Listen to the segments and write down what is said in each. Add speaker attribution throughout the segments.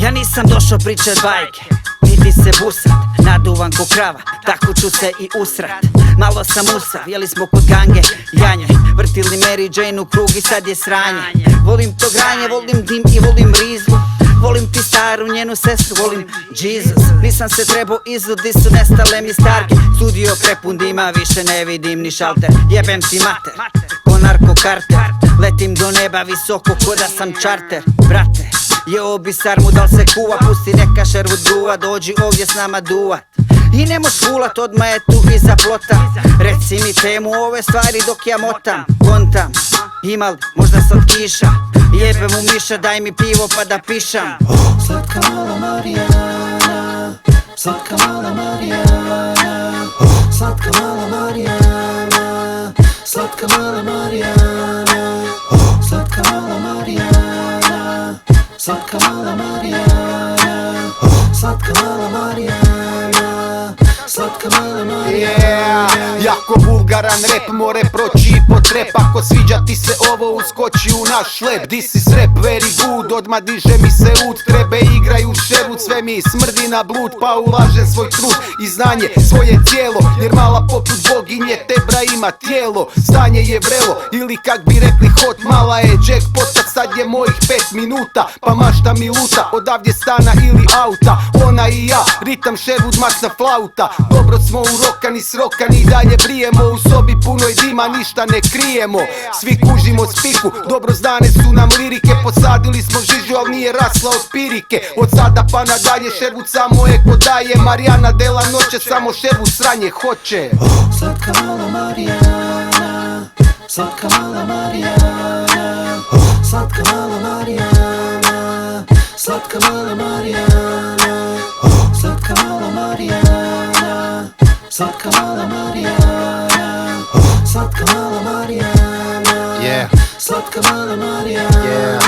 Speaker 1: Ja nisam došao pričat bajke, niti se busat, naduvan ko krava, tako ću se i usrat. Malo sam usav, jeli smo kod gange, janje, vrtili Mary Jane u krug i sad je sranje. Volim to granje, volim dim i volim rizlu, volim ti staru njenu sestru, volim Jesus. Nisam se trebao izud, di su nestale mi starke. Studio prepun dima, više ne vidim ni šalter. Jebem ti mater, ko narkokarter, letim do neba visoko ko da sam čarter. Brate, jeo bi sarmu, dal se kuva, pusti neka šervu duva, dođi ovdje s nama duvat. I ne moš fulat, odmah je tu iza plota. Reci mi temu ove stvari dok ja motam. Kontam, imal možda sad kiša, jebem u miša, daj mi pivo pa da pišam.
Speaker 2: Slatka mala Marijana, slatka mala Marijana, slatka mala Marijana, slatka mala Marijana, slatka mala Marijana, slatka mala Marijana, slatka mala Marijana, slatka mala Marijana.
Speaker 3: Jako vulgaran rap more proći i po trep. Ako sviđa ti se ovo, uskoči u naš lep. This is rap very good, odmah diže mi se ud. Trebe igraju šerut, sve mi smrdi na blud. Pa ulažem svoj trud i znanje, svoje tijelo, jer mala poput boginje Tebra ima tijelo. Stanje je vrelo, ili kak bi rekli hot. Mala je jackpot, sad je mojih 5 minuta. Pa mašta mi luta, odavdje stana ili auta. Ona i ja, ritam Sherwood, masna flauta. Dobro smo urokani, srokani i dalje brijemo. U sobi punoj dima, ništa ne krijemo. Svi kužimo spiku, dobro znane su nam lirike. Posadili smo žižu, al nije rasla od pirike. Od sada pa nadalje Sherwood samo eko daje. Marijana dela noće, samo Sherwood sranje hoće.
Speaker 2: Slatka mala Marijana, slatka mala Marijana, slatka mala Marijana, slatka mala Marijana, slatka mala Marijana, slatka mala Marijana, slatka mala Marijana, slatka mala Marijana.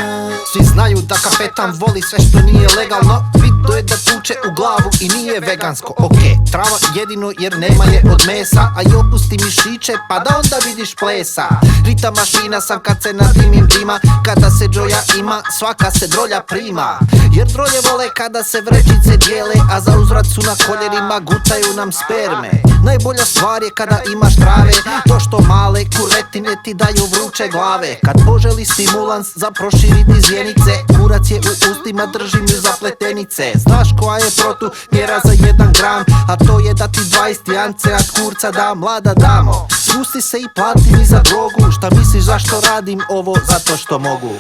Speaker 4: Svi znaju da kapetan voli sve što nije legalno. Bitno je da tuče u glavu i nije vegansko. Okej, trava jedino jer nema je od mesa. A i opusti mišiće pa da onda vidiš plesa. Rita mašina sam kad se nadimim dima. Kada se džoja ima, svaka se drolja prima. Jer drolje vole kada se vrećice dijele, a za uzvrat su na koljerima, gucaju nam sperme. Najbolja stvar je kada imaš trave, to što male kuretine ti daju vruće glave. Kad poželi stimulans za proširiti zjenice, kurac je u ustima, držim ju za pletenice. Znaš koja je protumjera za 1 gram, a to je da ti 20 jance od kurca da, mlada damo. Spusti se i plati mi za drogu, šta misliš zašto radim ovo? Zato što mogu.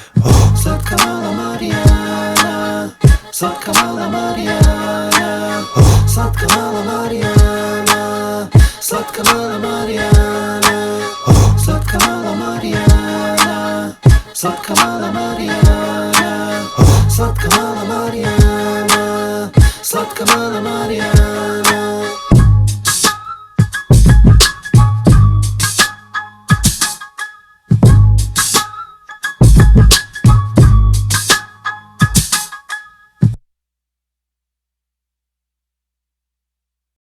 Speaker 2: Slatka mala Marijana, slatka mala Marijana, slatka mala Marijana, slatka mala Marijana, slatka mala Marijana, slatka mala Marijana, slatka mala Marijana.